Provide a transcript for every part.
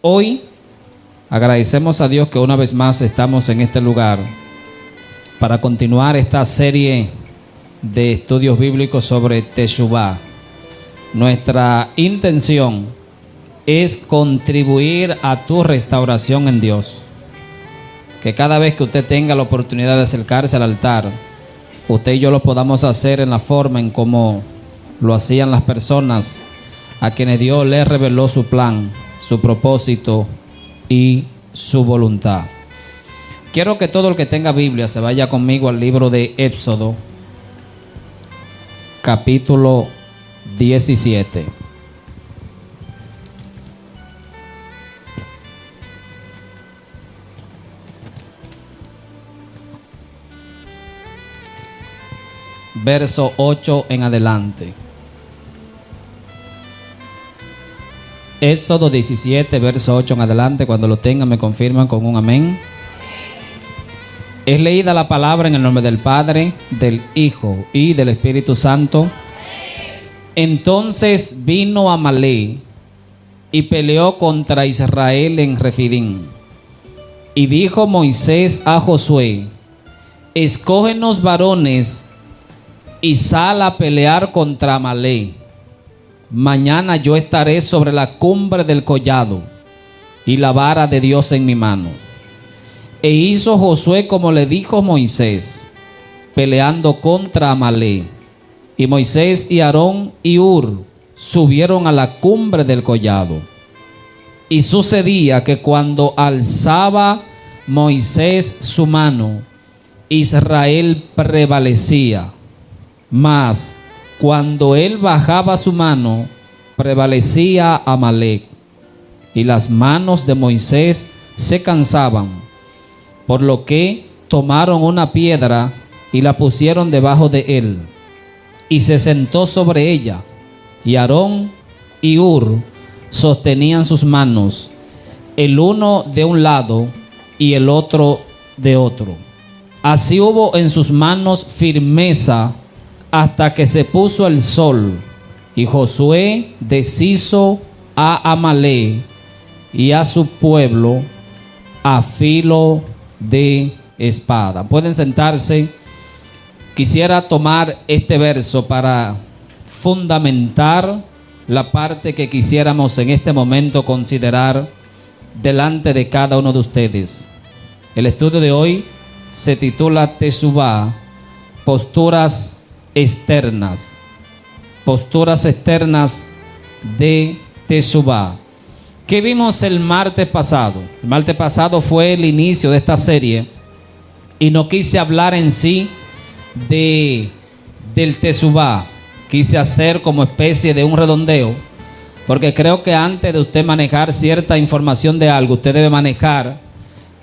Hoy agradecemos a Dios que una vez más estamos en este lugar para continuar esta serie de estudios bíblicos sobre Teshuvah. Nuestra intención es contribuir a tu restauración en Dios. Que cada vez que usted tenga la oportunidad de acercarse al altar, usted y yo lo podamos hacer en la forma en como lo hacían las personas a quienes Dios les reveló su plan, su propósito y su voluntad. Quiero que todo el que tenga Biblia se vaya conmigo al libro de Éxodo, capítulo 17. Verso 8 en adelante. Éxodo 17, verso 8 en adelante. Cuando lo tengan me confirman con un amén. Es leída la palabra en el nombre del Padre, del Hijo y del Espíritu Santo. Entonces vino Amalek y peleó contra Israel en Refidim. Y dijo Moisés a Josué: escógenos varones y sal a pelear contra Amalek. Mañana yo estaré sobre la cumbre del collado y la vara de Dios en mi mano. E hizo Josué como le dijo Moisés, peleando contra Amalek. Y Moisés y Aarón y Hur subieron a la cumbre del collado. Y sucedía que cuando alzaba Moisés su mano, Israel prevalecía. Mas cuando él bajaba su mano, prevalecía Amalek. Y las manos de Moisés se cansaban, por lo que tomaron una piedra y la pusieron debajo de él, y se sentó sobre ella. Y Aarón y Hur sostenían sus manos, el uno de un lado y el otro de otro. Así hubo en sus manos firmeza hasta que se puso el sol, y Josué deshizo a Amalek y a su pueblo a filo de espada. Pueden sentarse. Quisiera tomar este verso para fundamentar la parte que quisiéramos en este momento considerar delante de cada uno de ustedes. El estudio de hoy se titula Teshuvah, posturas externas. Posturas externas de Teshuvah. ¿Qué vimos el martes pasado? El martes pasado fue el inicio de esta serie y no quise hablar en sí del Teshuvah. Quise hacer como especie de un redondeo, porque creo que antes de usted manejar cierta información de algo, usted debe manejar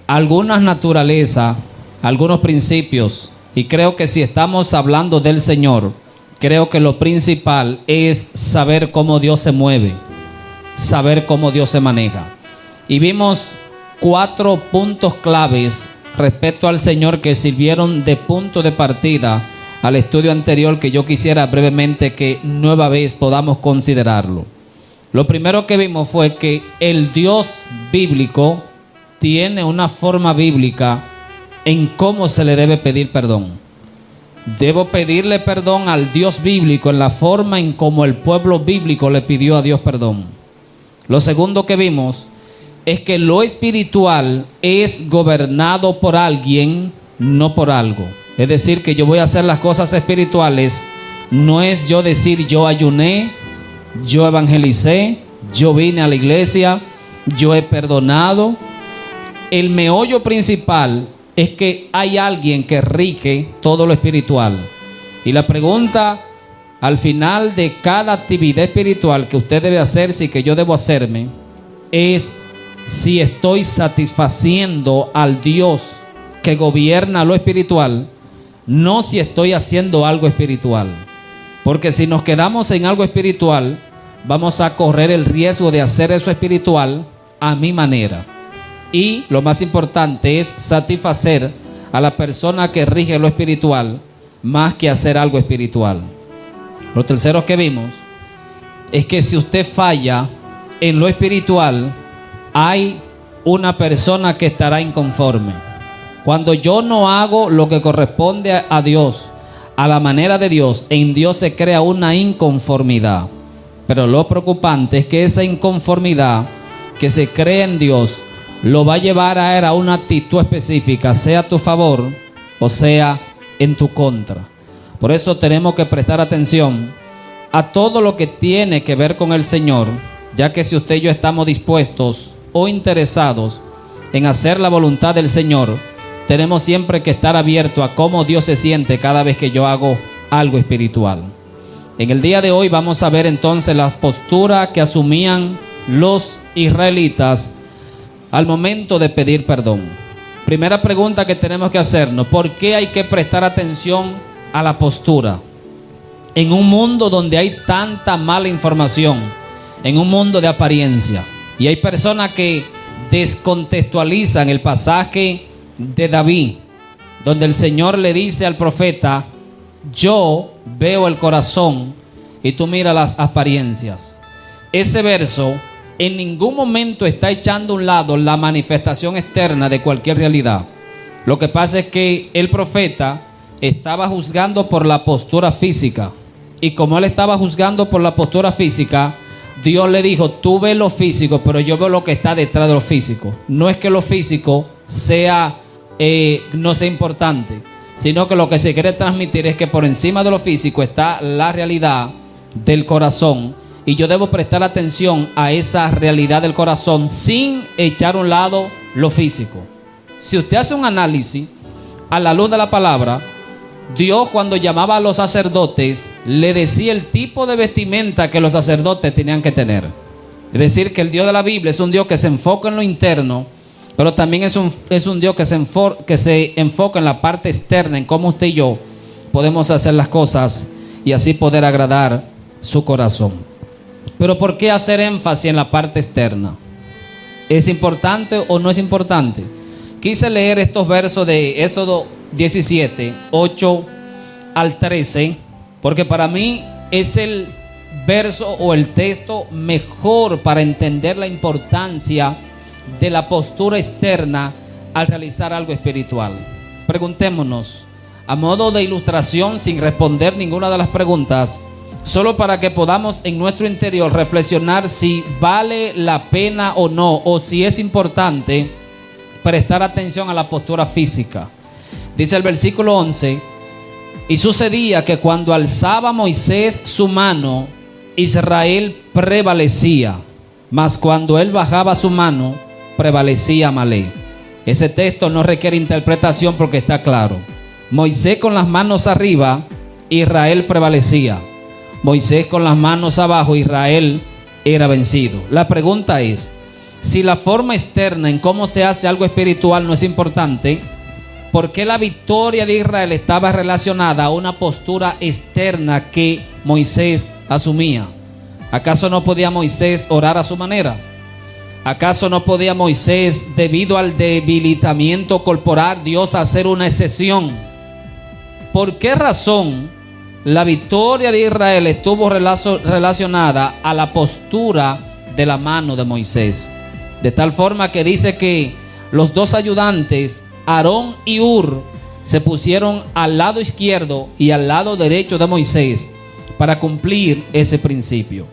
algunas naturalezas, algunos principios. Y creo que si estamos hablando del Señor, creo que lo principal es saber cómo Dios se mueve, saber cómo Dios se maneja. Y vimos 4 puntos claves respecto al Señor que sirvieron de punto de partida al estudio anterior, que yo quisiera brevemente que nueva vez podamos considerarlo. Lo primero que vimos fue que el Dios bíblico tiene una forma bíblica en cómo se le debe pedir perdón. Debo pedirle perdón al Dios bíblico en la forma en cómo el pueblo bíblico le pidió a Dios perdón. Lo segundo que vimos es que lo espiritual es gobernado por alguien, no por algo. Es decir, que yo voy a hacer las cosas espirituales, no es yo decir yo ayuné, yo evangelicé, yo vine a la iglesia, yo he perdonado. El meollo principal es que hay alguien que rige todo lo espiritual. Y la pregunta al final de cada actividad espiritual que usted debe hacerse y que yo debo hacerme es si estoy satisfaciendo al Dios que gobierna lo espiritual, no si estoy haciendo algo espiritual. Porque si nos quedamos en algo espiritual, vamos a correr el riesgo de hacer eso espiritual a mi manera. Y lo más importante es satisfacer a la persona que rige lo espiritual más que hacer algo espiritual. Lo tercero que vimos es que si usted falla en lo espiritual, hay una persona que estará inconforme. Cuando yo no hago lo que corresponde a Dios, a la manera de Dios, en Dios se crea una inconformidad. Pero lo preocupante es que esa inconformidad que se crea en Dios lo va a llevar a él a una actitud específica, sea a tu favor o sea en tu contra. Por eso tenemos que prestar atención a todo lo que tiene que ver con el Señor, ya que si usted y yo estamos dispuestos o interesados en hacer la voluntad del Señor, tenemos siempre que estar abiertos a cómo Dios se siente cada vez que yo hago algo espiritual. En el día de hoy vamos a ver entonces la postura que asumían los israelitas al momento de pedir perdón. Primera pregunta que tenemos que hacernos: ¿por qué hay que prestar atención a la postura? En un mundo donde hay tanta mala información, en un mundo de apariencia, y hay personas que descontextualizan el pasaje de David, donde el Señor le dice al profeta: yo veo el corazón y tú miras las apariencias. Ese verso en ningún momento está echando a un lado la manifestación externa de cualquier realidad. Lo que pasa es que el profeta estaba juzgando por la postura física, y como él estaba juzgando por la postura física, Dios le dijo: tú ves lo físico, pero yo veo lo que está detrás de lo físico. No es que lo físico no sea importante, sino que lo que se quiere transmitir es que por encima de lo físico está la realidad del corazón, y yo debo prestar atención a esa realidad del corazón sin echar a un lado lo físico. Si usted hace un análisis a la luz de la palabra, Dios, cuando llamaba a los sacerdotes, le decía el tipo de vestimenta que los sacerdotes tenían que tener. Es decir, que el Dios de la Biblia es un Dios que se enfoca en lo interno, pero también es un Dios que se enfoca en la parte externa, en cómo usted y yo podemos hacer las cosas y así poder agradar su corazón. Pero ¿por qué hacer énfasis en la parte externa? ¿Es importante o no es importante? Quise leer estos versos de Éxodo 17, 8 al 13, porque para mí es el verso o el texto mejor para entender la importancia de la postura externa al realizar algo espiritual. Preguntémonos, a modo de ilustración, sin responder ninguna de las preguntas, solo para que podamos en nuestro interior reflexionar si vale la pena o no, o si es importante prestar atención a la postura física. Dice el versículo 11: y sucedía que cuando alzaba Moisés su mano, Israel prevalecía, mas cuando él bajaba su mano, prevalecía Amalek. Ese texto no requiere interpretación porque está claro. Moisés con las manos arriba, Israel prevalecía. Moisés con las manos abajo, Israel era vencido. La pregunta es: si la forma externa en cómo se hace algo espiritual no es importante, ¿por qué la victoria de Israel estaba relacionada a una postura externa que Moisés asumía? ¿Acaso no podía Moisés orar a su manera? ¿Acaso no podía Moisés, debido al debilitamiento corporal, Dios hacer una excepción? ¿Por qué razón la victoria de Israel estuvo relacionada a la postura de la mano de Moisés? De tal forma que dice que los dos ayudantes, Aarón y Hur, se pusieron al lado izquierdo y al lado derecho de Moisés para cumplir ese principio.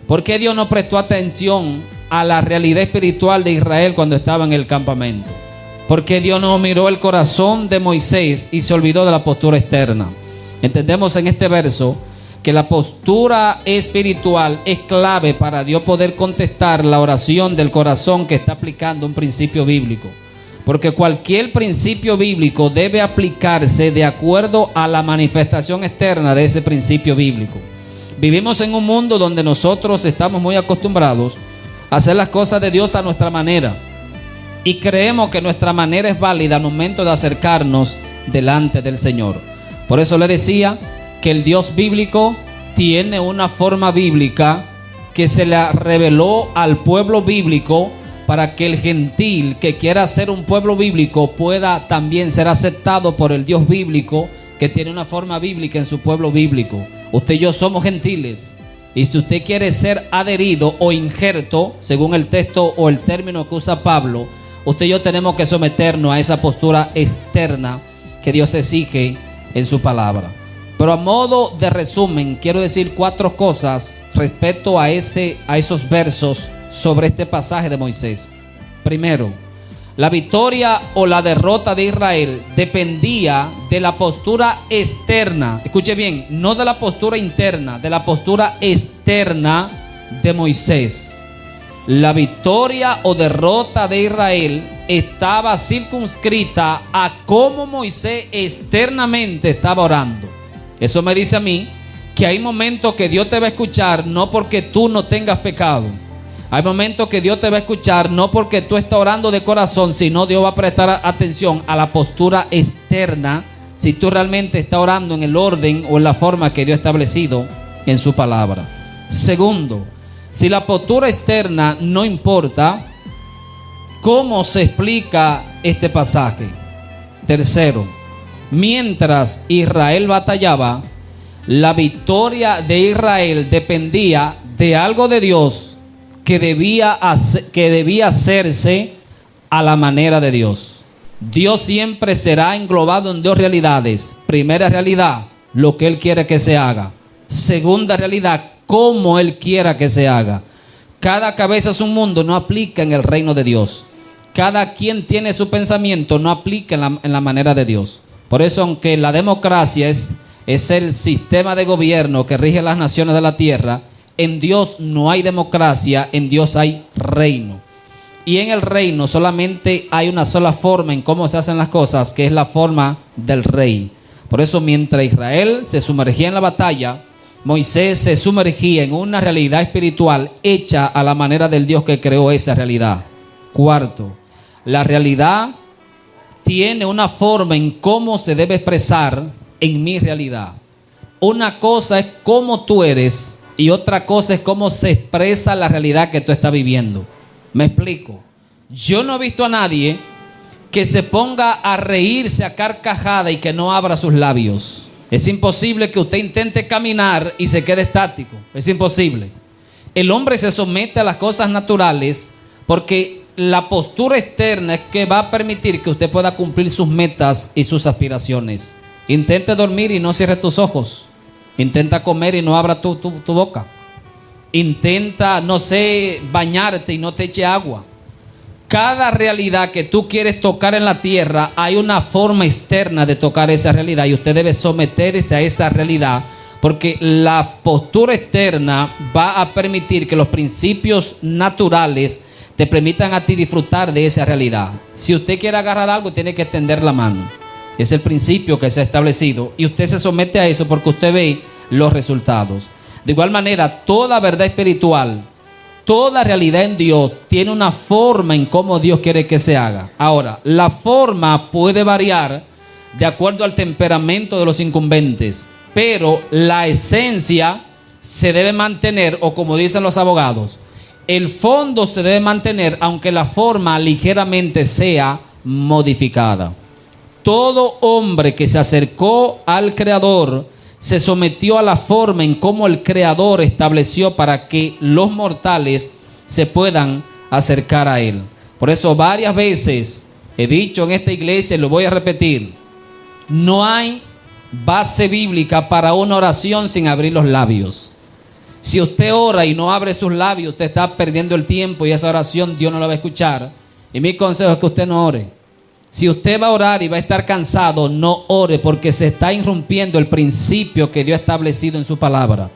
¿Por qué Dios no prestó atención a la realidad espiritual de Israel cuando estaba en el campamento? ¿Por qué Dios no miró el corazón de Moisés y se olvidó de la postura externa? Entendemos en este verso que la postura espiritual es clave para Dios poder contestar la oración del corazón que está aplicando un principio bíblico. Porque cualquier principio bíblico debe aplicarse de acuerdo a la manifestación externa de ese principio bíblico. Vivimos en un mundo donde nosotros estamos muy acostumbrados a hacer las cosas de Dios a nuestra manera, y creemos que nuestra manera es válida al momento de acercarnos delante del Señor. Por eso le decía que el Dios bíblico tiene una forma bíblica que se la reveló al pueblo bíblico para que el gentil que quiera ser un pueblo bíblico pueda también ser aceptado por el Dios bíblico, que tiene una forma bíblica en su pueblo bíblico. Usted y yo somos gentiles, Y si usted quiere ser adherido o injerto, según el texto o el término que usa Pablo, usted y yo tenemos que someternos a esa postura externa que Dios exige en su palabra. Pero a modo de resumen, quiero decir 4 cosas respecto a esos versos sobre este pasaje de Moisés. Primero, la victoria o la derrota de Israel dependía de la postura externa. Escuche bien, no de la postura interna, de la postura externa de Moisés. La victoria o derrota de Israel estaba circunscrita a cómo Moisés externamente estaba orando. Eso me dice a mí que hay momentos que Dios te va a escuchar no porque tú no tengas pecado. Hay momentos que Dios te va a escuchar no porque tú estás orando de corazón, sino Dios va a prestar atención a la postura externa, si tú realmente estás orando en el orden o en la forma que Dios ha establecido en su palabra. Segundo, si la postura externa no importa, ¿cómo se explica este pasaje? Tercero, mientras Israel batallaba, la victoria de Israel dependía de algo de Dios que debía hacerse a la manera de Dios. Dios siempre será englobado en 2 realidades. Primera realidad, lo que Él quiere que se haga. Segunda realidad, cómo Él quiera que se haga. Cada cabeza es un mundo, no aplica en el reino de Dios. Cada quien tiene su pensamiento, no aplica en la manera de Dios. Por eso, aunque la democracia es el sistema de gobierno que rige las naciones de la tierra, en Dios no hay democracia, en Dios hay reino. Y en el reino solamente hay una sola forma en cómo se hacen las cosas, que es la forma del rey. Por eso, mientras Israel se sumergía en la batalla, Moisés se sumergía en una realidad espiritual hecha a la manera del Dios que creó esa realidad. Cuarto, la realidad tiene una forma en cómo se debe expresar en mi realidad. Una cosa es cómo tú eres y otra cosa es cómo se expresa la realidad que tú estás viviendo. Me explico. Yo no he visto a nadie que se ponga a reírse a carcajada y que no abra sus labios. Es imposible que usted intente caminar y se quede estático. Es imposible. El hombre se somete a las cosas naturales porque la postura externa es que va a permitir que usted pueda cumplir sus metas y sus aspiraciones. Intente dormir y no cierre tus ojos. Intenta comer y no abra tu boca. Intenta, bañarte y no te eche agua. Cada realidad que tú quieres tocar en la tierra, hay una forma externa de tocar esa realidad y usted debe someterse a esa realidad, porque la postura externa va a permitir que los principios naturales te permitan a ti disfrutar de esa realidad. Si usted quiere agarrar algo, tiene que extender la mano. Es el principio que se ha establecido y usted se somete a eso porque usted ve los resultados. De igual manera, toda verdad espiritual, toda realidad en Dios tiene una forma en cómo Dios quiere que se haga. Ahora, la forma puede variar de acuerdo al temperamento de los incumbentes, pero la esencia se debe mantener, o como dicen los abogados, el fondo se debe mantener aunque la forma ligeramente sea modificada. Todo hombre que se acercó al Creador se sometió a la forma en cómo el Creador estableció para que los mortales se puedan acercar a Él. Por eso varias veces he dicho en esta iglesia y lo voy a repetir: no hay base bíblica para una oración sin abrir los labios. Si usted ora y no abre sus labios, usted está perdiendo el tiempo y esa oración Dios no la va a escuchar. Y mi consejo es que usted no ore. Si usted va a orar y va a estar cansado, no ore, porque se está irrumpiendo el principio que Dios ha establecido en su palabra.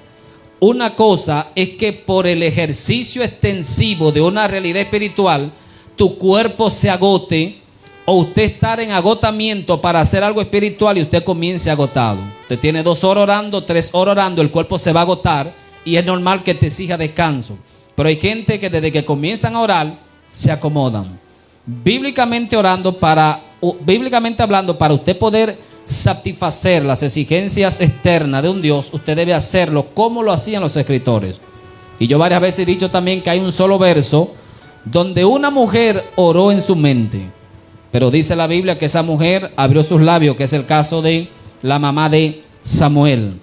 Una cosa es que por el ejercicio extensivo de una realidad espiritual, tu cuerpo se agote, o usted estar en agotamiento para hacer algo espiritual y usted comience agotado. Usted tiene 2 horas orando, 3 horas orando, el cuerpo se va a agotar y es normal que te exija descanso. Pero hay gente que desde que comienzan a orar se acomodan. Bíblicamente hablando, para usted poder satisfacer las exigencias externas de un Dios, usted debe hacerlo como lo hacían los escritores. Y yo varias veces he dicho también que hay un solo verso donde una mujer oró en su mente, pero dice la Biblia que esa mujer abrió sus labios, que es el caso de la mamá de Samuel.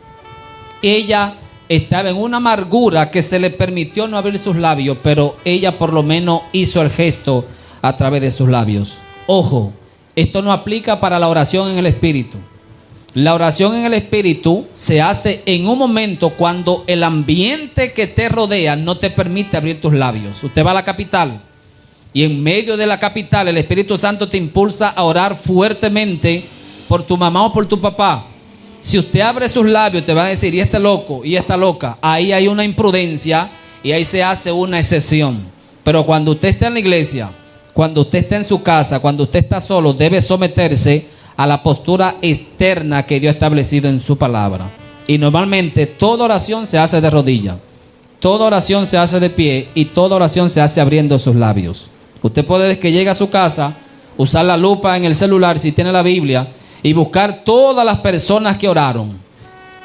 Ella estaba en una amargura que se le permitió no abrir sus labios, pero ella por lo menos hizo el gesto a través de sus labios. Ojo, esto no aplica para la oración en el Espíritu. La oración en el Espíritu se hace en un momento cuando el ambiente que te rodea no te permite abrir tus labios. Usted va a la capital y en medio de la capital el Espíritu Santo te impulsa a orar fuertemente por tu mamá o por tu papá. Si usted abre sus labios te va a decir, y este loco, y esta loca. Ahí hay una imprudencia y ahí se hace una excepción. Pero cuando usted está en la iglesia, cuando usted está en su casa, cuando usted está solo, debe someterse a la postura externa que Dios ha establecido en su palabra. Y normalmente toda oración se hace de rodillas, toda oración se hace de pie y toda oración se hace abriendo sus labios. Usted puede, desde que llega a su casa, usar la lupa en el celular si tiene la Biblia y buscar todas las personas que oraron.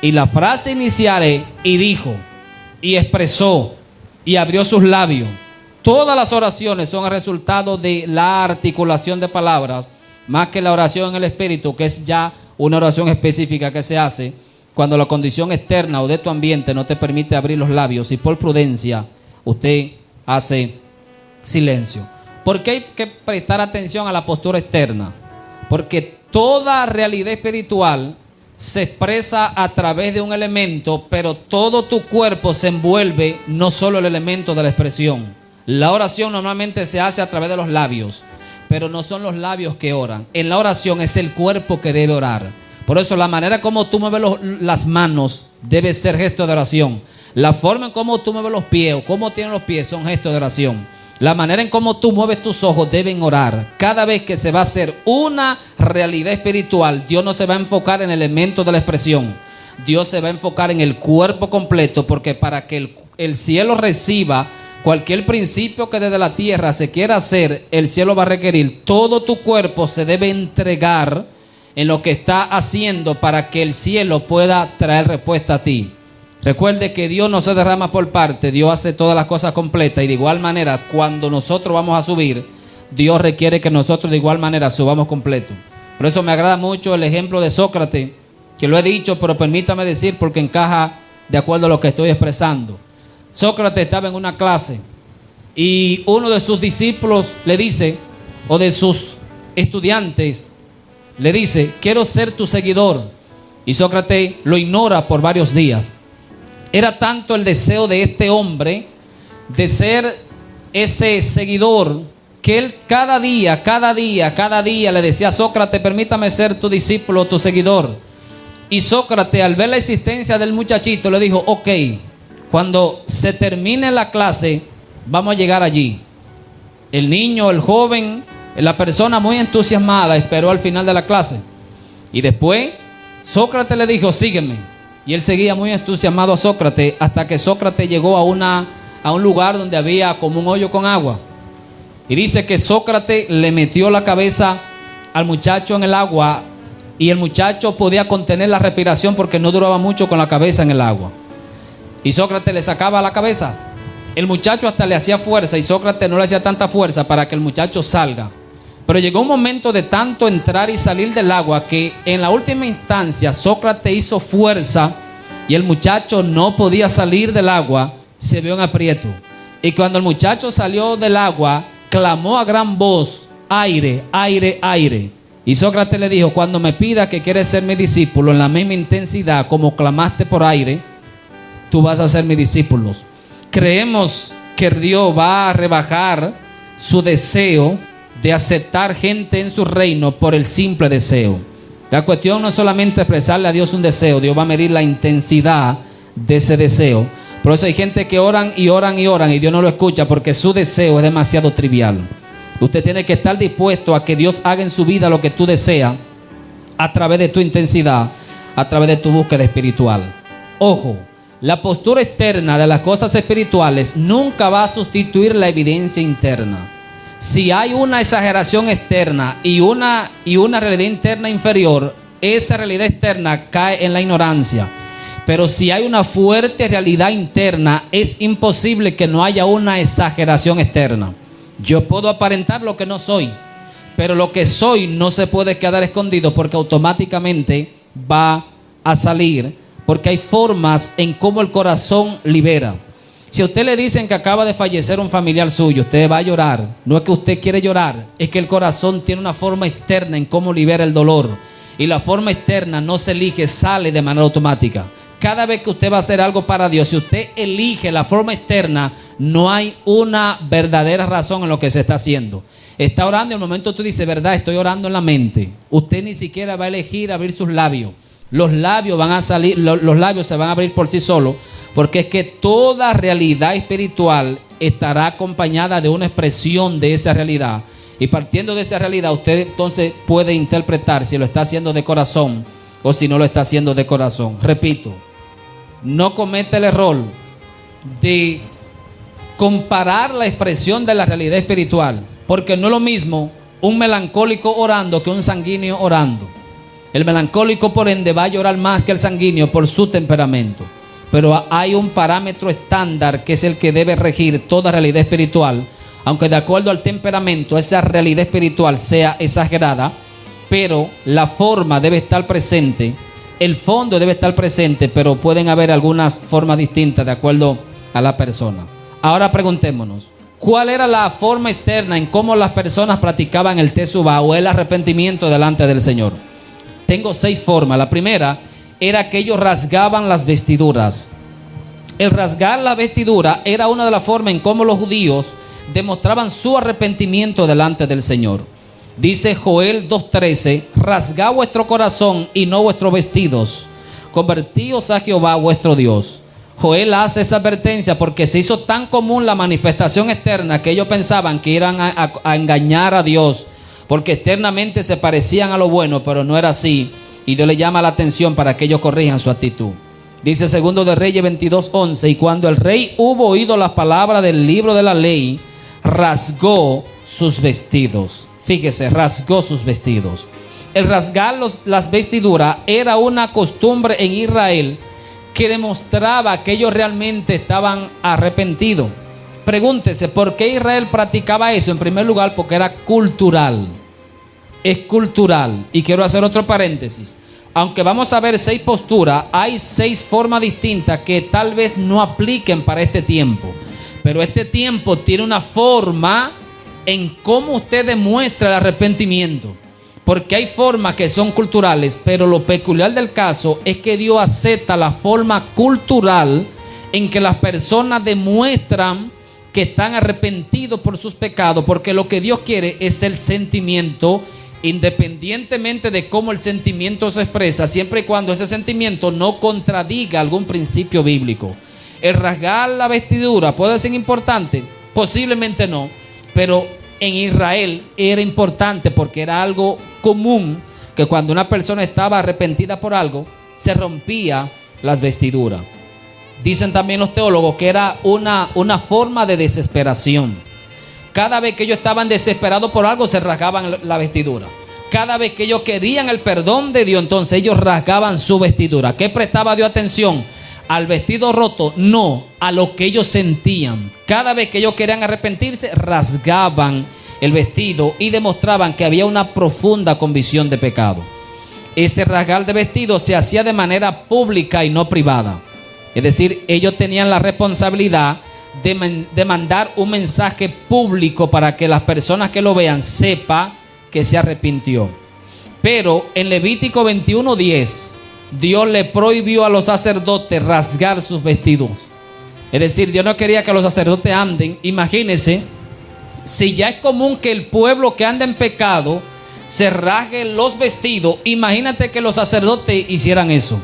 Y la frase inicial es, y dijo, y expresó, y abrió sus labios. Todas las oraciones son el resultado de la articulación de palabras, más que la oración en el Espíritu, que es ya una oración específica que se hace cuando la condición externa o de tu ambiente no te permite abrir los labios y por prudencia usted hace silencio. ¿Por qué hay que prestar atención a la postura externa? Porque toda realidad espiritual se expresa a través de un elemento, pero todo tu cuerpo se envuelve, no solo el elemento de la expresión. La oración normalmente se hace a través de los labios, pero no son los labios que oran. En la oración es el cuerpo que debe orar. Por eso la manera como tú mueves las manos debe ser gesto de oración. La forma en cómo tú mueves los pies o cómo tienes los pies son gestos de oración. La manera en cómo tú mueves tus ojos deben orar. Cada vez que se va a hacer una realidad espiritual, Dios no se va a enfocar en el elemento de la expresión. Dios se va a enfocar en el cuerpo completo, porque para que el cielo reciba cualquier principio que desde la tierra se quiera hacer, el cielo va a requerir. Todo tu cuerpo se debe entregar en lo que está haciendo para que el cielo pueda traer respuesta a ti. Recuerde que Dios no se derrama por parte, Dios hace todas las cosas completas. Y de igual manera, cuando nosotros vamos a subir, Dios requiere que nosotros de igual manera subamos completo. Por eso me agrada mucho el ejemplo de Sócrates, que lo he dicho, pero permítame decir porque encaja de acuerdo a lo que estoy expresando. Sócrates estaba en una clase y uno de sus discípulos le dice, o de sus estudiantes, le dice, quiero ser tu seguidor. Y Sócrates lo ignora por varios días. Era tanto el deseo de este hombre de ser ese seguidor, que él cada día le decía a Sócrates, permítame ser tu discípulo, tu seguidor. Y Sócrates, al ver la existencia del muchachito, le dijo, ok, cuando se termine la clase, vamos a llegar allí. El niño, el joven, la persona muy entusiasmada esperó al final de la clase. Y después Sócrates le dijo, sígueme. Y él seguía muy entusiasmado a Sócrates hasta que Sócrates llegó a un lugar donde había como un hoyo con agua. Y dice que Sócrates le metió la cabeza al muchacho en el agua y el muchacho podía contener la respiración porque no duraba mucho con la cabeza en el agua. Y Sócrates le sacaba la cabeza. El muchacho hasta le hacía fuerza y Sócrates no le hacía tanta fuerza para que el muchacho salga. Pero llegó un momento de tanto entrar y salir del agua que en la última instancia Sócrates hizo fuerza y el muchacho no podía salir del agua, se vio en aprieto. Y cuando el muchacho salió del agua, clamó a gran voz, aire, aire, aire. Y Sócrates le dijo, cuando me pidas que quieres ser mi discípulo en la misma intensidad como clamaste por aire, tú vas a ser mi discípulo. Creemos que Dios va a rebajar su deseo de aceptar gente en su reino por el simple deseo. La cuestión no es solamente expresarle a Dios un deseo, Dios va a medir la intensidad de ese deseo. Por eso hay gente que oran y oran y oran y Dios no lo escucha porque su deseo es demasiado trivial. Usted tiene que estar dispuesto a que Dios haga en su vida lo que tú deseas a través de tu intensidad, a través de tu búsqueda espiritual. Ojo, la postura externa de las cosas espirituales nunca va a sustituir la evidencia interna. Si hay una exageración externa y una realidad interna inferior, esa realidad externa cae en la ignorancia. Pero si hay una fuerte realidad interna, es imposible que no haya una exageración externa. Yo puedo aparentar lo que no soy, pero lo que soy no se puede quedar escondido porque automáticamente va a salir. porque hay formas en cómo el corazón libera. Si a usted le dicen que acaba de fallecer un familiar suyo, usted va a llorar. No es que usted quiere llorar, es que el corazón tiene una forma externa en cómo libera el dolor. Y la forma externa no se elige, sale de manera automática. Cada vez que usted va a hacer algo para Dios, si usted elige la forma externa, no hay una verdadera razón en lo que se está haciendo. Está orando y en el momento tú dices, verdad, estoy orando en la mente. Usted ni siquiera va a elegir abrir sus labios. Los labios van a salir, los labios se van a abrir por sí solos, porque es que toda realidad espiritual estará acompañada de una expresión de esa realidad. Y partiendo de esa realidad, usted entonces puede interpretar si lo está haciendo de corazón o si no lo está haciendo de corazón. Repito, no cometa el error de comparar la expresión de la realidad espiritual, porque no es lo mismo un melancólico orando que un sanguíneo orando. El melancólico, por ende, va a llorar más que el sanguíneo por su temperamento. Pero hay un parámetro estándar que es el que debe regir toda realidad espiritual, aunque de acuerdo al temperamento esa realidad espiritual sea exagerada, pero la forma debe estar presente, el fondo debe estar presente, pero pueden haber algunas formas distintas de acuerdo a la persona. Ahora preguntémonos, ¿cuál era la forma externa en cómo las personas practicaban el tesubá o el arrepentimiento delante del Señor? Tengo 6 formas. La primera era que ellos rasgaban las vestiduras. El rasgar la vestidura era una de las formas en cómo los judíos demostraban su arrepentimiento delante del Señor. Dice Joel 2:13, rasgad vuestro corazón y no vuestros vestidos, convertíos a Jehová vuestro Dios. Joel hace esa advertencia porque se hizo tan común la manifestación externa que ellos pensaban que iban a engañar a Dios, porque externamente se parecían a lo bueno, pero no era así. Y Dios le llama la atención para que ellos corrijan su actitud. Dice Segundo de Reyes 22:11, y cuando el rey hubo oído las palabras del libro de la ley, rasgó sus vestidos. Fíjese, rasgó sus vestidos. El rasgar las vestiduras era una costumbre en Israel que demostraba que ellos realmente estaban arrepentidos. Pregúntese, ¿por qué Israel practicaba eso? En primer lugar, porque era cultural. Es cultural. Y quiero hacer otro paréntesis. Aunque vamos a ver 6 posturas, hay 6 formas distintas que tal vez no apliquen para este tiempo. Pero este tiempo tiene una forma en cómo usted demuestra el arrepentimiento. Porque hay formas que son culturales, pero lo peculiar del caso es que Dios acepta la forma cultural en que las personas demuestran que están arrepentidos por sus pecados, porque lo que Dios quiere es el sentimiento, independientemente de cómo el sentimiento se expresa, siempre y cuando ese sentimiento no contradiga algún principio bíblico. El rasgar la vestidura puede ser importante, posiblemente no, pero en Israel era importante porque era algo común que cuando una persona estaba arrepentida por algo, se rompía las vestiduras. Dicen también los teólogos que era una forma de desesperación. Cada vez que ellos estaban desesperados por algo, se rasgaban la vestidura. Cada vez que ellos querían el perdón de Dios, entonces ellos rasgaban su vestidura. ¿Qué prestaba Dios atención? ¿Al vestido roto? No, a lo que ellos sentían. Cada vez que ellos querían arrepentirse, rasgaban el vestido y demostraban que había una profunda convicción de pecado. Ese rasgar de vestido se hacía de manera pública y no privada. Es decir, ellos tenían la responsabilidad de mandar un mensaje público para que las personas que lo vean sepan que se arrepintió. Pero en Levítico 21:10, Dios le prohibió a los sacerdotes rasgar sus vestidos. Es decir, Dios no quería que los sacerdotes anden. Imagínense, si ya es común que el pueblo que anda en pecado se rasgue los vestidos, imagínate que los sacerdotes hicieran eso.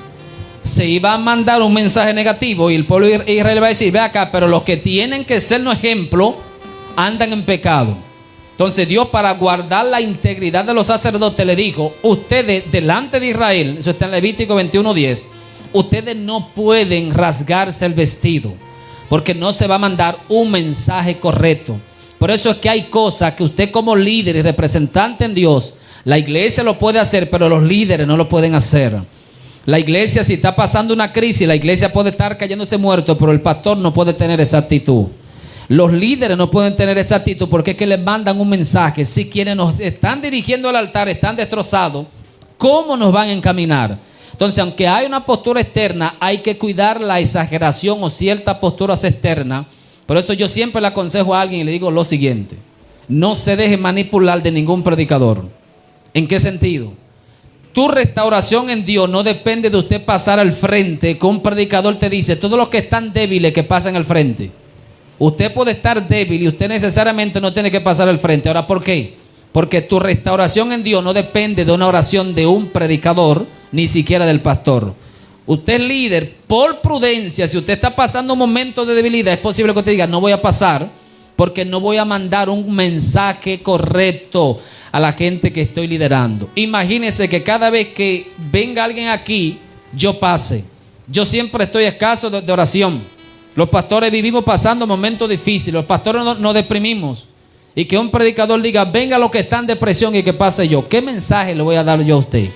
Se iba a mandar un mensaje negativo y el pueblo de Israel va a decir, ve acá, pero los que tienen que sernos ejemplo andan en pecado. Entonces Dios, para guardar la integridad de los sacerdotes, le dijo, ustedes delante de Israel, eso está en Levítico 21:10, ustedes no pueden rasgarse el vestido, porque no se va a mandar un mensaje correcto. Por eso es que hay cosas que usted como líder y representante en Dios, la iglesia lo puede hacer, pero los líderes no lo pueden hacer. La iglesia, si está pasando una crisis, la iglesia puede estar cayéndose muerto, pero el pastor no puede tener esa actitud. Los líderes no pueden tener esa actitud porque es que les mandan un mensaje. Si quienes nos están dirigiendo al altar están destrozados, ¿cómo nos van a encaminar? Entonces, aunque hay una postura externa, hay que cuidar la exageración o ciertas posturas externas. Por eso yo siempre le aconsejo a alguien y le digo lo siguiente: no se deje manipular de ningún predicador. ¿En qué sentido? Tu restauración en Dios no depende de usted pasar al frente, que un predicador te dice, todos los que están débiles que pasen al frente. Usted puede estar débil y usted necesariamente no tiene que pasar al frente. Ahora, ¿por qué? Porque tu restauración en Dios no depende de una oración de un predicador, ni siquiera del pastor. Usted es líder por prudencia. Si usted está pasando un momento de debilidad, es posible que usted diga, no voy a pasar porque no voy a mandar un mensaje correcto a la gente que estoy liderando. Imagínese que cada vez que venga alguien aquí, yo pase. Yo siempre estoy escaso de oración. Los pastores vivimos pasando momentos difíciles. Los pastores nos deprimimos. Y que un predicador diga, venga los que están en depresión y que pase yo. ¿Qué mensaje le voy a dar yo a usted?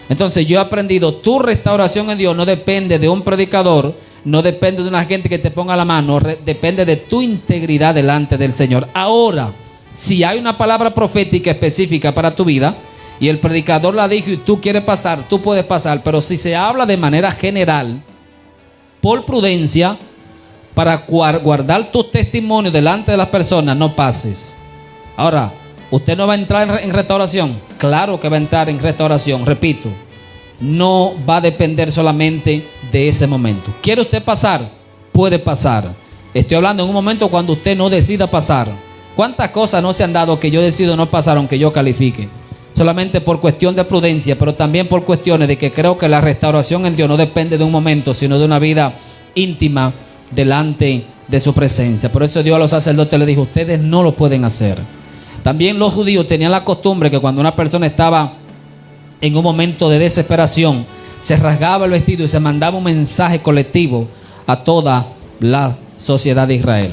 Entonces yo he aprendido, tu restauración en Dios no depende de un predicador, no depende de una gente que te ponga la mano, depende de tu integridad delante del Señor. Ahora, si hay una palabra profética específica para tu vida y el predicador la dijo y tú quieres pasar, tú puedes pasar. Pero si se habla de manera general, por prudencia, para guardar tus testimonios delante de las personas, no pases. Ahora, ¿usted no va a entrar en restauración? Claro que va a entrar en restauración. Repito, no va a depender solamente de ese momento. ¿Quiere usted pasar? Puede pasar. Estoy hablando en un momento cuando usted no decida pasar. ¿Cuántas cosas no se han dado que yo decido no pasar aunque yo califique? Solamente por cuestión de prudencia, pero también por cuestiones de que creo que la restauración en Dios no depende de un momento, sino de una vida íntima delante de su presencia. Por eso Dios a los sacerdotes le dijo, ustedes no lo pueden hacer. También los judíos tenían la costumbre que cuando una persona estaba en un momento de desesperación, se rasgaba el vestido y se mandaba un mensaje colectivo a toda la sociedad de Israel.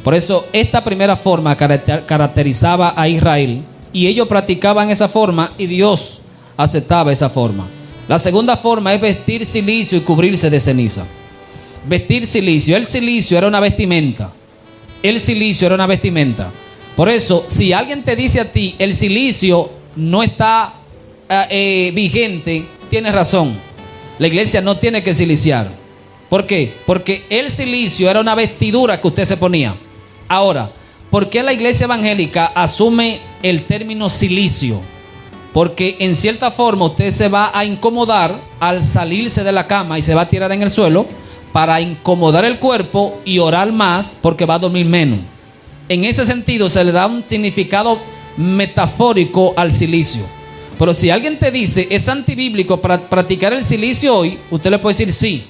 Por eso esta primera forma caracterizaba a Israel y ellos practicaban esa forma y Dios aceptaba esa forma. La segunda forma es vestir cilicio y cubrirse de ceniza. Vestir cilicio. El cilicio era una vestimenta. El cilicio era una vestimenta. Por eso, si alguien te dice a ti, el cilicio no está vigente, tienes razón. La iglesia no tiene que ciliciar. ¿Por qué? Porque el cilicio era una vestidura que usted se ponía. Ahora, ¿por qué la iglesia evangélica asume el término cilicio? Porque en cierta forma usted se va a incomodar al salirse de la cama y se va a tirar en el suelo para incomodar el cuerpo y orar más porque va a dormir menos. En ese sentido se le da un significado metafórico al cilicio. Pero si alguien te dice es antibíblico para practicar el cilicio hoy, usted le puede decir sí.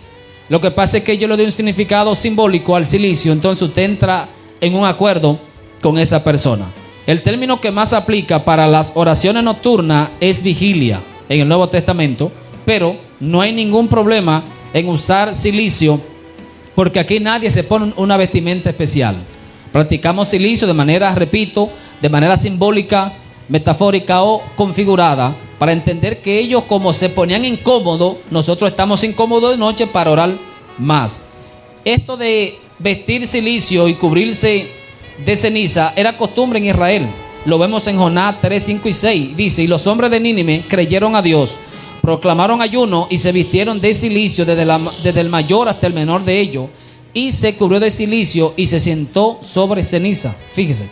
Lo que pasa es que yo le doy un significado simbólico al cilicio, entonces usted entra en un acuerdo con esa persona. El término que más aplica para las oraciones nocturnas es vigilia en el Nuevo Testamento, pero no hay ningún problema en usar cilicio porque aquí nadie se pone una vestimenta especial. Practicamos cilicio de manera, repito, de manera simbólica, metafórica o configurada para entender que ellos, como se ponían incómodos, nosotros estamos incómodos de noche para orar más. Esto de vestir cilicio y cubrirse de ceniza era costumbre en Israel. Lo vemos en Jonás 3, 5 y 6. Dice, y los hombres de Nínive creyeron a Dios, proclamaron ayuno y se vistieron de cilicio desde el mayor hasta el menor de ellos, y se cubrió de cilicio y se sentó sobre ceniza. Fíjese,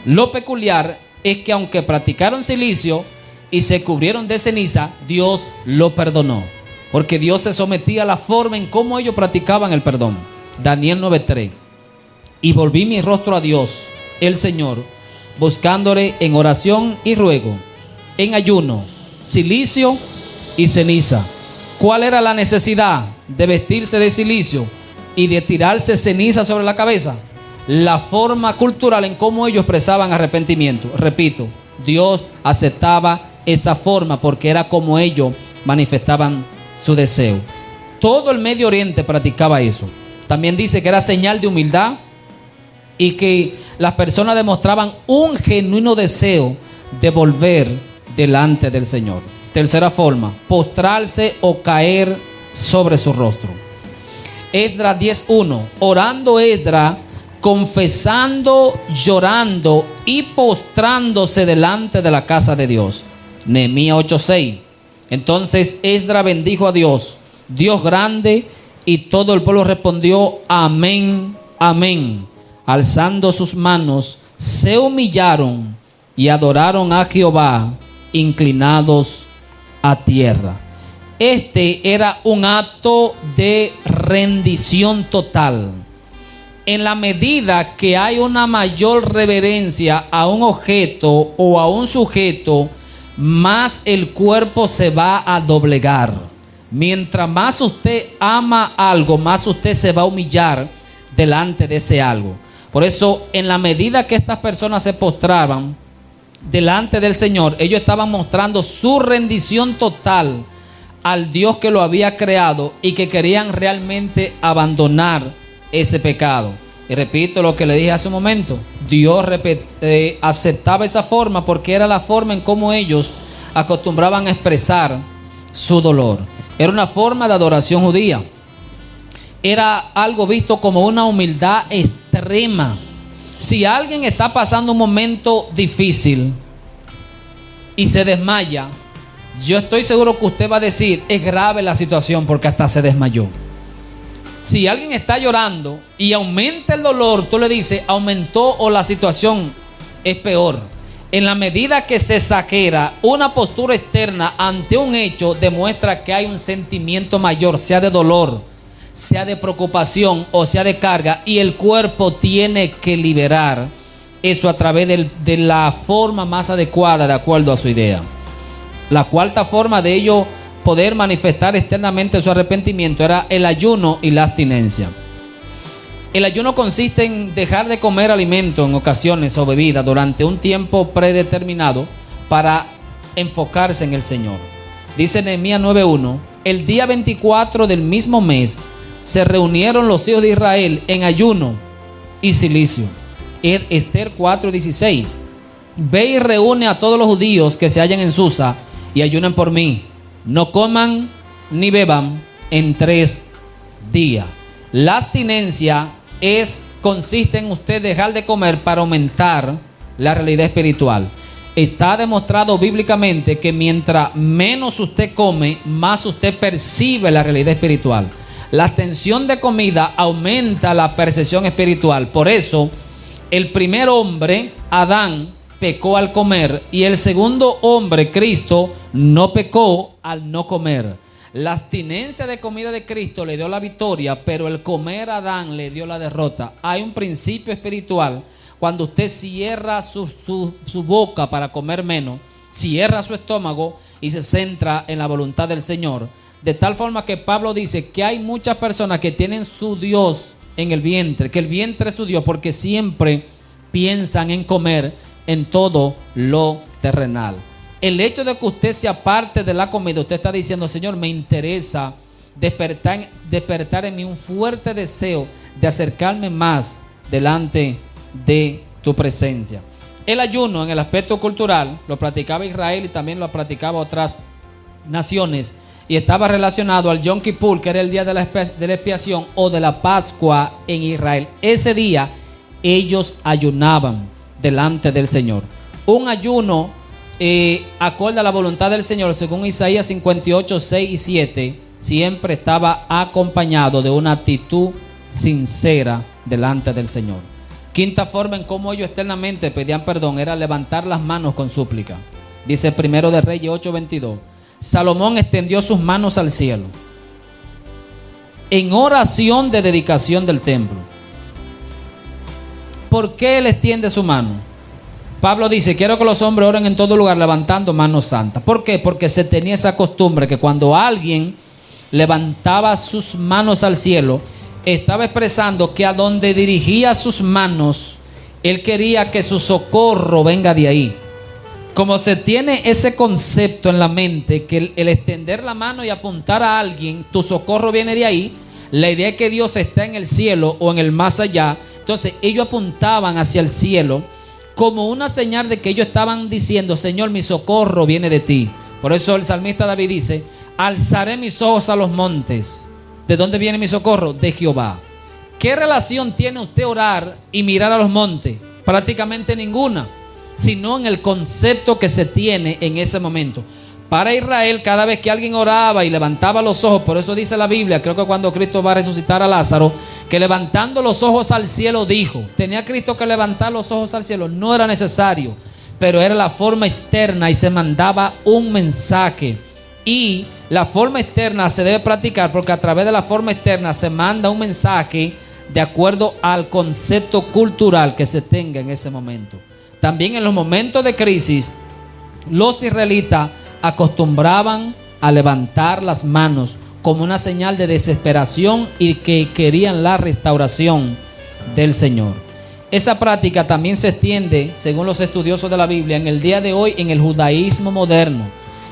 lo peculiar es que aunque practicaron cilicio y se cubrieron de ceniza, Dios lo perdonó, porque Dios se sometía a la forma en cómo ellos practicaban el perdón. Daniel 9:3. Y volví mi rostro a Dios, el Señor, buscándole en oración y ruego, en ayuno, cilicio y ceniza. ¿Cuál era la necesidad de vestirse de cilicio y de tirarse ceniza sobre la cabeza? La forma cultural en cómo ellos expresaban arrepentimiento. Repito, Dios aceptaba esa forma porque era como ellos manifestaban su deseo. Todo el Medio Oriente practicaba eso. También dice que era señal de humildad y que las personas demostraban un genuino deseo de volver delante del Señor. Tercera forma, postrarse o caer sobre su rostro. Esdras 10:1. Orando Esdras, confesando, llorando y postrándose delante de la casa de Dios. Nehemías 8:6. Entonces Esdras bendijo a Dios, Dios grande, y todo el pueblo respondió amén, amén. Alzando sus manos, se humillaron y adoraron a Jehová, inclinados a tierra. Este era un acto de rendición total. En la medida que hay una mayor reverencia a un objeto o a un sujeto, más el cuerpo se va a doblegar. Mientras más usted ama algo, más usted se va a humillar delante de ese algo. Por eso, en la medida que estas personas se postraban delante del Señor, ellos estaban mostrando su rendición total al Dios que lo había creado y que querían realmente abandonar ese pecado. Y repito lo que le dije hace un momento, Dios aceptaba esa forma porque era la forma en cómo ellos acostumbraban a expresar su dolor. Era una forma de adoración judía. Era algo visto como una humildad extrema. Si alguien está pasando un momento difícil y se desmaya, yo estoy seguro que usted va a decir, es grave la situación porque hasta se desmayó. Si alguien está llorando y aumenta el dolor, tú le dices, aumentó o la situación es peor. En la medida que se exagera una postura externa ante un hecho, demuestra que hay un sentimiento mayor, sea de dolor, sea de preocupación o sea de carga, y el cuerpo tiene que liberar eso a través de la forma más adecuada de acuerdo a su idea. La cuarta forma de ello poder manifestar externamente su arrepentimiento era el ayuno y la abstinencia. El ayuno consiste en dejar de comer alimento en ocasiones o bebida durante un tiempo predeterminado para enfocarse en el Señor. Dice Nehemías 9:1, el día 24 del mismo mes se reunieron los hijos de Israel en ayuno y cilicio. Esther 4:16, ve y reúne a todos los judíos que se hallan en Susa y ayunen por mí. No coman ni beban en 3 días. La abstinencia consiste en usted dejar de comer para aumentar la realidad espiritual. Está demostrado bíblicamente que mientras menos usted come, más usted percibe la realidad espiritual. La abstención de comida aumenta la percepción espiritual. Por eso, el primer hombre, Adán, pecó al comer, y el segundo hombre, Cristo, no pecó al no comer. La abstinencia de comida de Cristo le dio la victoria, pero el comer a Adán le dio la derrota. Hay un principio espiritual. Cuando usted cierra su boca para comer menos, cierra su estómago y se centra en la voluntad del Señor. De tal forma que Pablo dice que hay muchas personas que tienen su Dios en el vientre, que el vientre es su Dios, porque siempre piensan en comer en todo lo terrenal. El hecho de que usted se aparte de la comida, usted está diciendo, Señor, me interesa despertar en mí un fuerte deseo de acercarme más delante de tu presencia. El ayuno en el aspecto cultural lo practicaba Israel y también lo practicaba otras naciones, y estaba relacionado al Yom Kippur, que era el día de la expiación o de la Pascua en Israel. Ese día ellos ayunaban delante del Señor. Un ayuno acorde a la voluntad del Señor, según Isaías 58, 6 y 7, siempre estaba acompañado de una actitud sincera delante del Señor. Quinta forma en cómo ellos externamente pedían perdón era levantar las manos con súplica. Dice Primero de Reyes 8:22, Salomón extendió sus manos al cielo en oración de dedicación del templo. ¿Por qué él extiende su mano? Pablo dice, quiero que los hombres oren en todo lugar levantando manos santas. ¿Por qué? Porque se tenía esa costumbre que cuando alguien levantaba sus manos al cielo, estaba expresando que a donde dirigía sus manos, él quería que su socorro venga de ahí. Como se tiene ese concepto en la mente, que el extender la mano y apuntar a alguien, tu socorro viene de ahí, la idea es que Dios está en el cielo o en el más allá. Entonces ellos apuntaban hacia el cielo como una señal de que ellos estaban diciendo, Señor, mi socorro viene de ti. Por eso el salmista David dice, alzaré mis ojos a los montes. ¿De dónde viene mi socorro? De Jehová. ¿Qué relación tiene usted orar y mirar a los montes? Prácticamente ninguna, sino en el concepto que se tiene en ese momento. Para Israel, cada vez que alguien oraba y levantaba los ojos, por eso dice la Biblia, creo que cuando Cristo va a resucitar a Lázaro, que levantando los ojos al cielo dijo, tenía Cristo que levantar los ojos al cielo, no era necesario, pero era la forma externa y se mandaba un mensaje. Y la forma externa se debe practicar porque a través de la forma externa se manda un mensaje de acuerdo al concepto cultural que se tenga en ese momento. También en los momentos de crisis, los israelitas acostumbraban a levantar las manos como una señal de desesperación y que querían la restauración del Señor. Esa práctica también se extiende, según los estudiosos de la Biblia, en el día de hoy en el judaísmo moderno.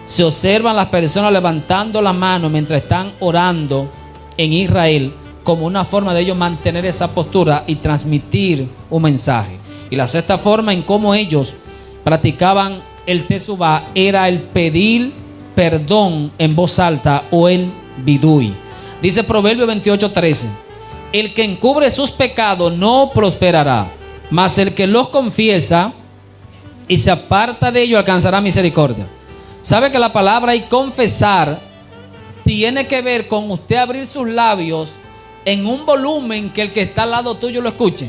Se observan las personas levantando la mano mientras están orando en Israel como una forma de ellos mantener esa postura y transmitir un mensaje. Y la sexta forma en cómo ellos practicaban el tesubá era el pedir perdón en voz alta o el vidui. Dice Proverbio 28:13: el que encubre sus pecados no prosperará, mas el que los confiesa y se aparta de ellos alcanzará misericordia. ¿Sabe que la palabra y confesar tiene que ver con usted abrir sus labios en un volumen que el que está al lado tuyo lo escuche?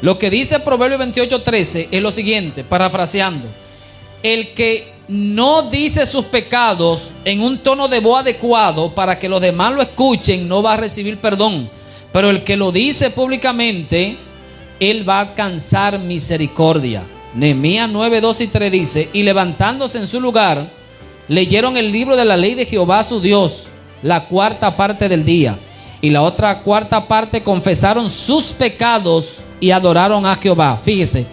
Lo que dice Proverbio 28:13 es lo siguiente, parafraseando: el que no dice sus pecados en un tono de voz adecuado para que los demás lo escuchen no va a recibir perdón, pero el que lo dice públicamente, él va a alcanzar misericordia. Nehemías 9:2 y 3 dice: y levantándose en su lugar, leyeron el libro de la ley de Jehová su Dios, la cuarta parte del día, y la otra cuarta parte confesaron sus pecados y adoraron a Jehová. Fíjese,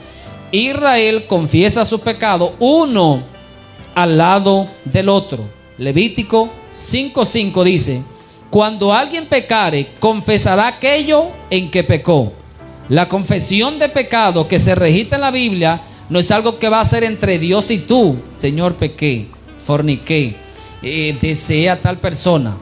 Israel confiesa sus pecados uno al lado del otro. Levítico 5:5 dice: cuando alguien pecare, confesará aquello en que pecó. La confesión de pecado que se registra en la Biblia no es algo que va a ser entre Dios y tú. Señor, pequé, forniqué, deseé a tal persona.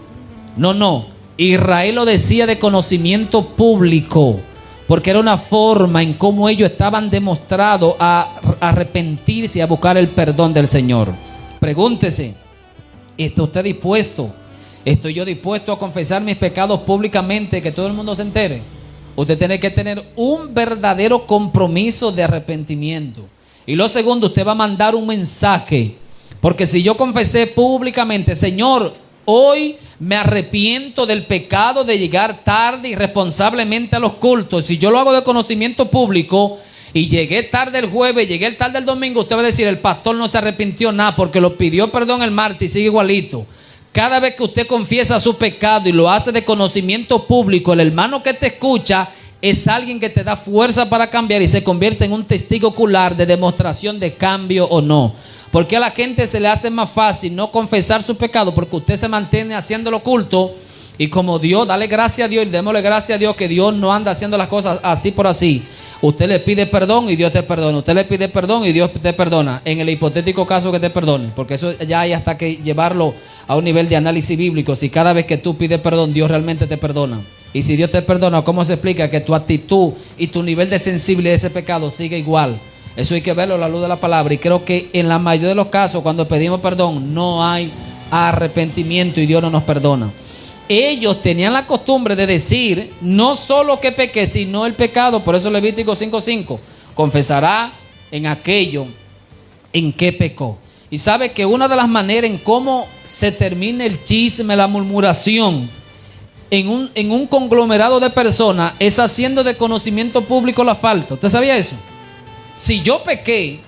No. Israel lo decía de conocimiento público, porque era una forma en cómo ellos estaban demostrados a arrepentirse y a buscar el perdón del Señor. Pregúntese, ¿está usted dispuesto? ¿Estoy yo dispuesto a confesar mis pecados públicamente, que todo el mundo se entere? Usted tiene que tener un verdadero compromiso de arrepentimiento. Y lo segundo, usted va a mandar un mensaje. Porque si yo confesé públicamente: Señor, hoy me arrepiento del pecado de llegar tarde irresponsablemente a los cultos. Si yo lo hago de conocimiento público y llegué tarde el jueves, llegué tarde el domingo, usted va a decir: el pastor no se arrepintió nada porque lo pidió perdón el martes y sigue igualito. Cada vez que usted confiesa su pecado y lo hace de conocimiento público, el hermano que te escucha es alguien que te da fuerza para cambiar y se convierte en un testigo ocular de demostración de cambio o no. Porque a la gente se le hace más fácil no confesar su pecado porque usted se mantiene haciéndolo oculto. Y como Dios, dale gracias a Dios y démosle gracias a Dios que Dios no anda haciendo las cosas así por así. Usted le pide perdón y Dios te perdona. Usted le pide perdón y Dios te perdona. En el hipotético caso que te perdone. Porque eso ya hay hasta que llevarlo a un nivel de análisis bíblico. Si cada vez que tú pides perdón, Dios realmente te perdona. Y si Dios te perdona, ¿cómo se explica que tu actitud y tu nivel de sensibilidad de ese pecado sigue igual? Eso hay que verlo a la luz de la palabra. Y creo que en la mayoría de los casos, cuando pedimos perdón, no hay arrepentimiento y Dios no nos perdona. Ellos tenían la costumbre de decir no solo que pequé, sino el pecado. Por eso Levítico 5:5: confesará en aquello en que pecó. Y sabe que una de las maneras en cómo se termina el chisme, la murmuración en un conglomerado de personas es haciendo de conocimiento público la falta. ¿Usted sabía eso? Si yo pequé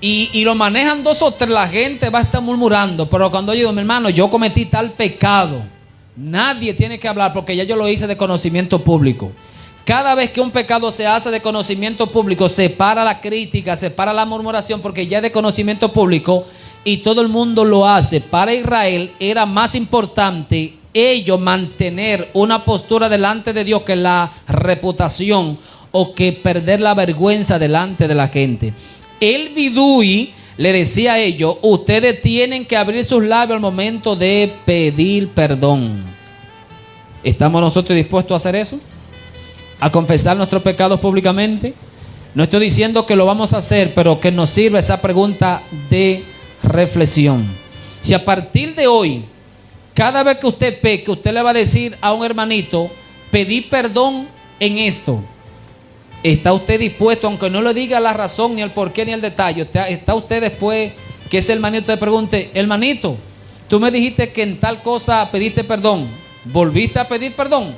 y lo manejan dos o tres, la gente va a estar murmurando. Pero cuando yo digo: mi hermano, yo cometí tal pecado, nadie tiene que hablar porque ya yo lo hice de conocimiento público. Cada vez que un pecado se hace de conocimiento público, se para la crítica, se para la murmuración, porque ya es de conocimiento público y todo el mundo lo hace. Para Israel era más importante ellos mantener una postura delante de Dios que la reputación o que perder la vergüenza delante de la gente. El vidui le decía a ellos: ustedes tienen que abrir sus labios al momento de pedir perdón. ¿Estamos nosotros dispuestos a hacer eso? ¿A confesar nuestros pecados públicamente? No estoy diciendo que lo vamos a hacer, pero que nos sirva esa pregunta de reflexión. Si a partir de hoy, cada vez que usted peque, usted le va a decir a un hermanito, pedí perdón en esto, ¿está usted dispuesto, aunque no le diga la razón, ni el porqué, ni el detalle? ¿Está usted después que ese hermanito te pregunte, hermanito, tú me dijiste que en tal cosa pediste perdón, volviste a pedir perdón,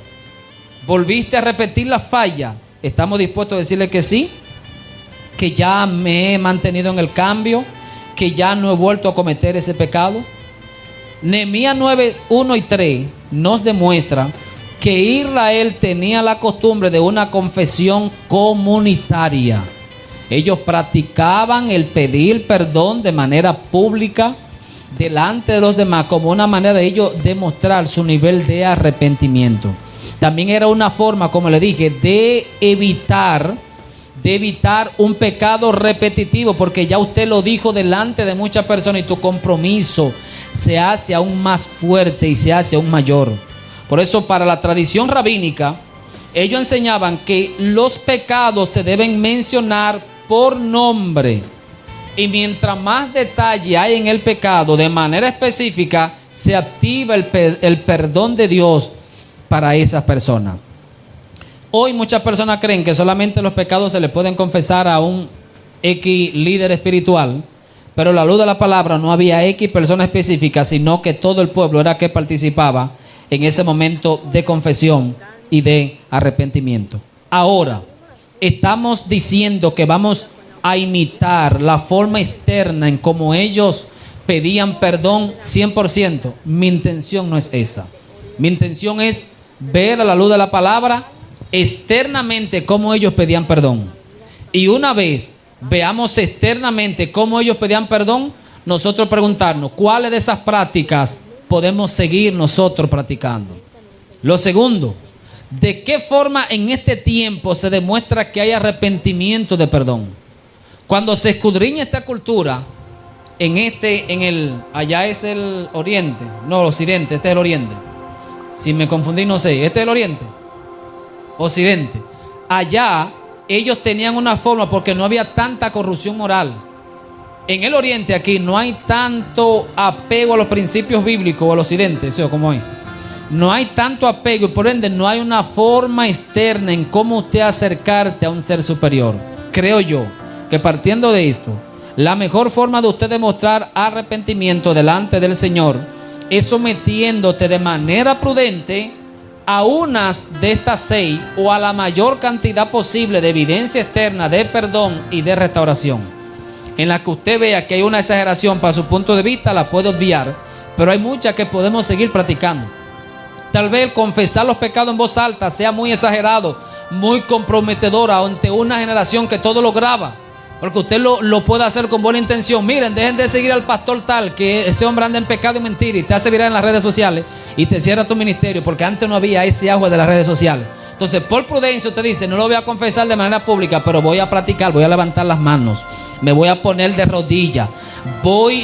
volviste a repetir la falla? ¿Estamos dispuestos a decirle que sí? Que ya me he mantenido en el cambio, que ya no he vuelto a cometer ese pecado. Nehemías 9, 1 y 3 nos demuestra que Israel tenía la costumbre de una confesión comunitaria. Ellos practicaban el pedir perdón de manera pública delante de los demás como una manera de ellos demostrar su nivel de arrepentimiento. También era una forma, como le dije, de evitar un pecado repetitivo, porque ya usted lo dijo delante de muchas personas y tu compromiso se hace aún más fuerte y se hace aún mayor. Por eso, para la tradición rabínica, ellos enseñaban que los pecados se deben mencionar por nombre, y mientras más detalle hay en el pecado, de manera específica, se activa el perdón de Dios para esas personas. Hoy muchas personas creen que solamente los pecados se le pueden confesar a un X líder espiritual, pero a la luz de la palabra no había X persona específica, sino que todo el pueblo era que participaba en ese momento de confesión y de arrepentimiento. Ahora, estamos diciendo que vamos a imitar la forma externa en cómo ellos pedían perdón 100%. Mi intención no es esa. Mi intención es ver a la luz de la palabra externamente cómo ellos pedían perdón. Y una vez veamos externamente cómo ellos pedían perdón, nosotros preguntarnos cuáles de esas prácticas podemos seguir nosotros practicando. Lo segundo, ¿de qué forma en este tiempo se demuestra que hay arrepentimiento de perdón? Cuando se escudriña esta cultura, allá es el oriente, no el occidente, este es el oriente. Si me confundí, no sé, este es el oriente, occidente. Allá ellos tenían una forma porque no había tanta corrupción moral. En el oriente, aquí, no hay tanto apego a los principios bíblicos o al occidente, eso como es. No hay tanto apego y por ende no hay una forma externa en cómo usted acercarte a un ser superior. Creo yo que partiendo de esto, la mejor forma de usted demostrar arrepentimiento delante del Señor es sometiéndote de manera prudente a unas de estas 6 o a la mayor cantidad posible de evidencia externa de perdón y de restauración. En la que usted vea que hay una exageración para su punto de vista, la puede obviar, pero hay muchas que podemos seguir practicando. Tal vez el confesar los pecados en voz alta sea muy exagerado, muy comprometedora ante una generación que todo lo graba, porque usted lo puede hacer con buena intención. Miren, dejen de seguir al pastor tal, que ese hombre anda en pecado y mentira y te hace viral en las redes sociales y te cierra tu ministerio, porque antes no había ese agua de las redes sociales. Entonces, por prudencia usted dice, no lo voy a confesar de manera pública, pero voy a practicar, voy a levantar las manos, me voy a poner de rodillas,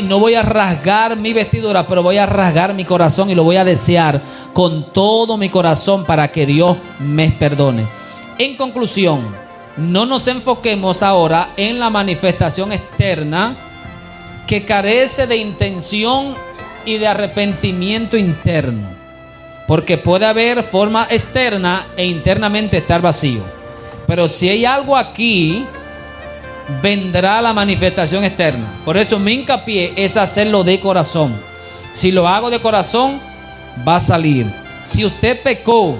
no voy a rasgar mi vestidura, pero voy a rasgar mi corazón y lo voy a desear con todo mi corazón para que Dios me perdone. En conclusión, no nos enfoquemos ahora en la manifestación externa que carece de intención y de arrepentimiento interno, porque puede haber forma externa e internamente estar vacío. Pero si hay algo aquí, vendrá la manifestación externa. Por eso mi hincapié es hacerlo de corazón. Si lo hago de corazón, va a salir. Si usted pecó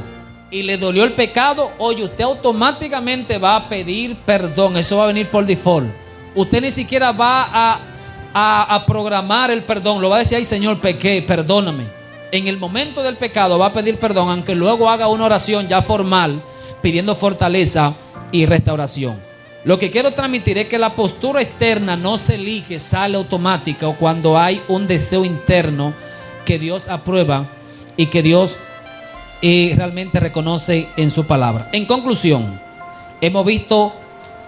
y le dolió el pecado, oye, usted automáticamente va a pedir perdón. Eso va a venir por default. Usted ni siquiera va a programar el perdón. Lo va a decir, ay Señor, pequé, perdóname. En el momento del pecado va a pedir perdón, aunque luego haga una oración ya formal pidiendo fortaleza y restauración. Lo que quiero transmitir es que la postura externa no se elige, sale automática, o cuando hay un deseo interno que Dios aprueba y que Dios realmente reconoce en su palabra. En conclusión, hemos visto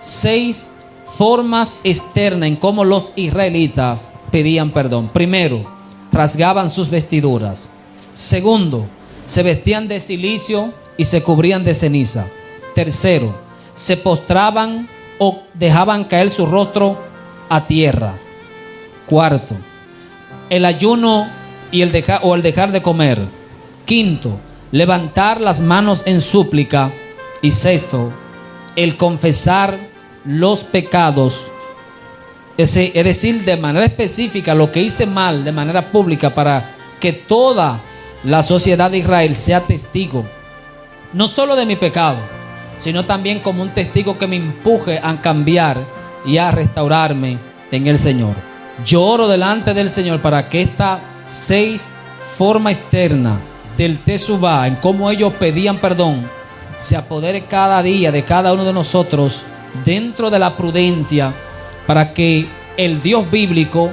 6 formas externas en cómo los israelitas pedían perdón. Primero, rasgaban sus vestiduras. Segundo, se vestían de cilicio y se cubrían de ceniza. Tercero, se postraban o dejaban caer su rostro a tierra. Cuarto, el ayuno y el dejar de comer. Quinto, levantar las manos en súplica. Y sexto, el confesar los pecados. Es decir, de manera específica lo que hice mal de manera pública, para que toda la sociedad de Israel sea testigo, no solo de mi pecado, sino también como un testigo que me empuje a cambiar y a restaurarme en el Señor. Yo oro delante del Señor para que esta 6 forma externa del Teshuvá, en cómo ellos pedían perdón, se apodere cada día de cada uno de nosotros dentro de la prudencia, para que el Dios bíblico,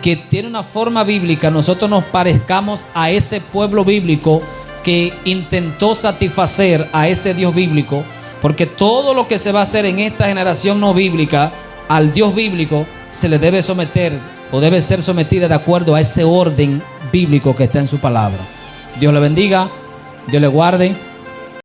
que tiene una forma bíblica, nosotros nos parezcamos a ese pueblo bíblico que intentó satisfacer a ese Dios bíblico, porque todo lo que se va a hacer en esta generación no bíblica, al Dios bíblico se le debe someter o debe ser sometida de acuerdo a ese orden bíblico que está en su palabra. Dios le bendiga, Dios le guarde.